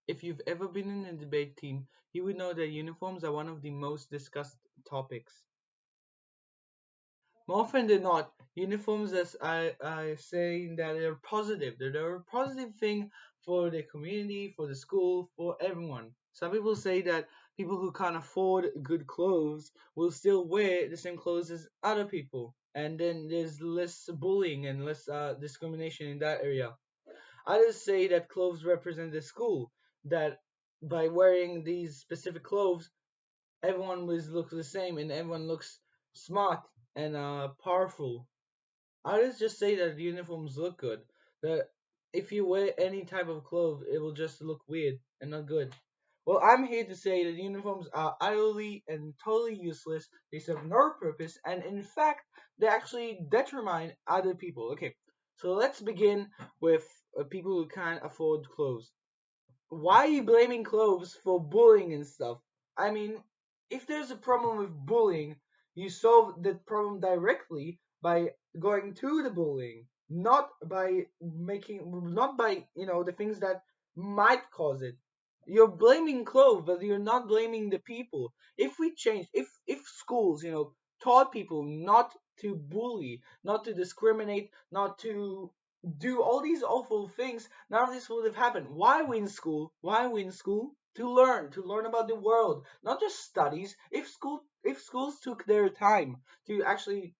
If you've ever been in a debate team, you would know that uniforms are one of the most discussed topics. More often than not, uniforms, as I say, that they're positive. They're a positive thing for the community, for the school, for everyone. Some people say that people who can't afford good clothes will still wear the same clothes as other people, and then there's less bullying and less discrimination in that area. Others say that clothes represent the school, that by wearing these specific clothes, everyone will look the same and everyone looks smart and powerful. Others just say that the uniforms look good, that if you wear any type of clothes, it will just look weird and not good. Well, I'm here to say that uniforms are utterly and totally useless. They serve no purpose, and in fact, they actually determine other people. Okay, so let's begin with people who can't afford clothes. Why are you blaming clothes for bullying and stuff? I mean, if there's a problem with bullying, you solve the problem directly by going to the bullying, not by, the things that might cause it. You're blaming clothes, but you're not blaming the people. If we change, if schools, taught people not to bully, not to discriminate, not to do all these awful things, none of this would have happened. Why we in school? Why we in school? To learn about the world, not just studies. If schools took their time to actually,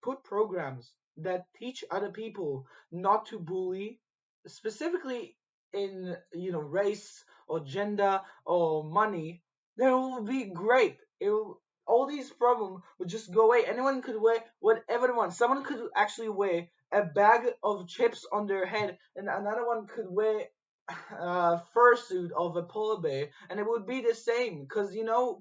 put programs that teach other people not to bully, specifically in, race or gender or money, then it will be great. All these problems would just go away. Anyone could wear whatever they want. Someone could actually wear a bag of chips on their head, and another one could wear a fursuit of a polar bear, and it would be the same because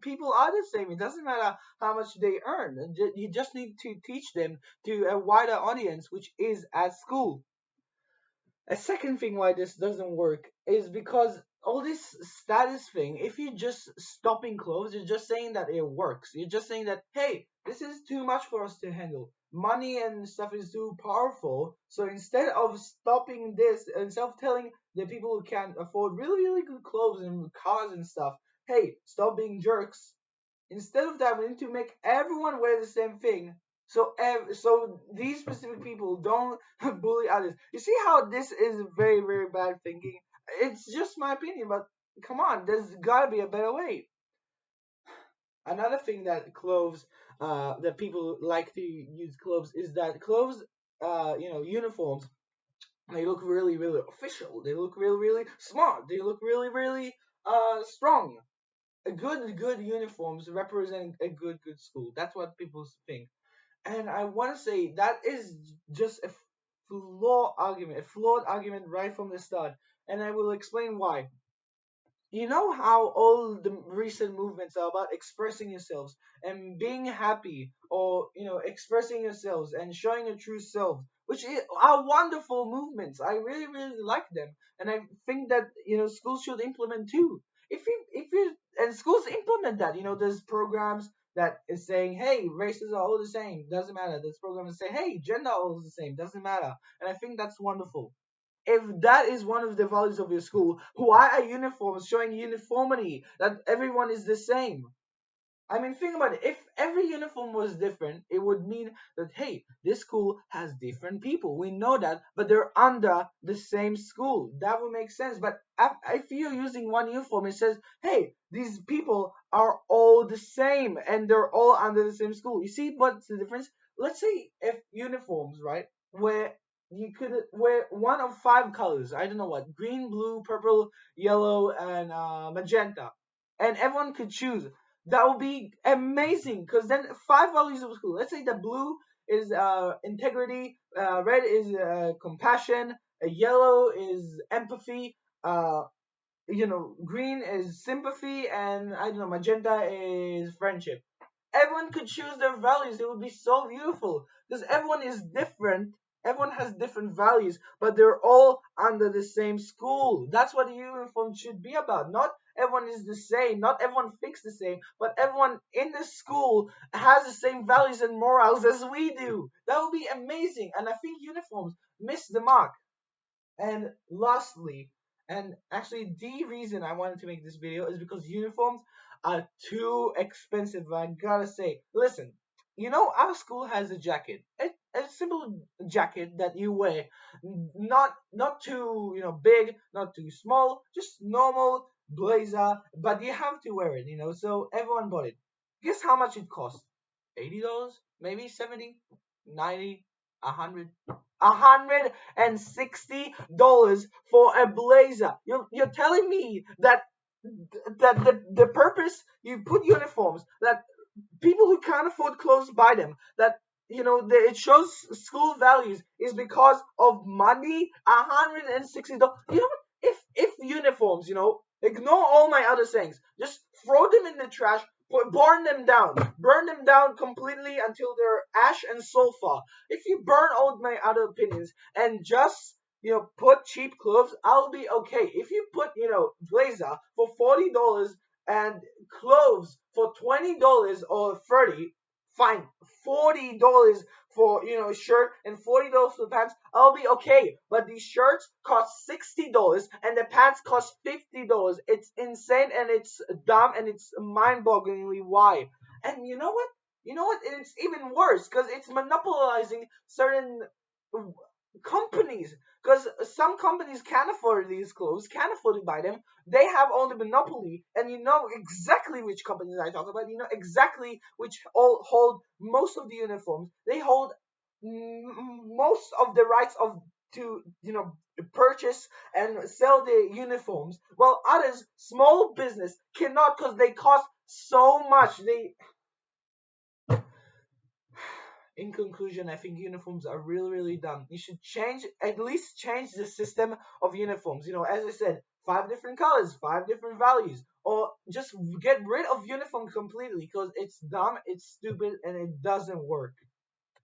people are the same. It doesn't matter how much they earn. You just need to teach them to a wider audience, which is at school. A second thing why this doesn't work is because all this status thing, if you just stopping clothes, you're just saying that it works. You're just saying that, hey, this is too much for us to handle. Money and stuff is too powerful. So instead of stopping this, instead of telling the people who can afford really, really good clothes and cars and stuff, hey, stop being jerks. Instead of that, we need to make everyone wear the same thing. So these specific people don't bully others. You see how this is very, very bad thinking? It's just my opinion, but come on, there's gotta be a better way. Another thing that that people like to use clothes is that clothes, uniforms, they look really, really official. They look really, really smart. They look really, really strong. A good uniforms represent a good school. That's what people think. And I want to say that is just a flawed argument right from the start. And I will explain why. You know how all the recent movements are about expressing yourselves and being happy, or expressing yourselves and showing your true self, which are wonderful movements. I really, really like them, and I think that schools should implement too. If you and schools implement that, there's programs that is saying, hey, races are all the same, doesn't matter. There's programs that say, hey, gender all is the same, doesn't matter, and I think that's wonderful. If that is one of the values of your school, why are uniforms showing uniformity, that everyone is the same? I mean, think about it. If every uniform was different, it would mean that, hey, this school has different people. We know that, but they're under the same school. That would make sense. But if you're using one uniform, it says, hey, these people are all the same and they're all under the same school. You see what's the difference? Let's say if uniforms, right, where you could wear one of five colors. I don't know what: green, blue, purple, yellow, and magenta, and everyone could choose. That would be amazing because then five values of school. Let's say the blue is integrity, red is compassion, yellow is empathy, green is sympathy, and I don't know, magenta is friendship. Everyone could choose their values. It would be so beautiful because everyone is different. Everyone has different values, but they're all under the same school. That's what a uniform should be about. Not everyone is the same. Not everyone thinks the same, but everyone in the school has the same values and morals as we do. That would be amazing. And I think uniforms miss the mark. And lastly, And actually, the reason I wanted to make this video is because uniforms are too expensive. I gotta say, listen, our school has a jacket, a simple jacket that you wear, not too big, not too small, just normal blazer, but you have to wear it. So everyone bought it. Guess how much it cost? $80, maybe 70, 90, 100. $160 for a blazer. You're telling me that the purpose you put uniforms, that people who can't afford clothes buy them, that it shows school values, is because of money. $160. If uniforms, ignore all my other sayings, just throw them in the trash, burn them down completely until they're ash and sulfur. If you burn all my other opinions and just put cheap clothes, I'll be okay. If you put blazer for $40 and clothes for $20 or 30, fine. $40 for a shirt and $40 for the pants, I'll be okay. But these shirts cost $60 and the pants cost $50. It's insane and it's dumb and it's mind-bogglingly why. And you know what? It's even worse because it's monopolizing certain companies, because some companies can afford these clothes, can afford to buy them. They have all the monopoly, and you know exactly which companies I talk about. You know exactly which all hold most of the uniforms. They hold most of the rights of to purchase and sell the uniforms, while others, small business, cannot because they cost so much. They In conclusion, I think uniforms are really, really dumb. You should at least change the system of uniforms. As I said, 5 different colors, 5 different values, or just get rid of uniform completely because it's dumb, it's stupid, and it doesn't work.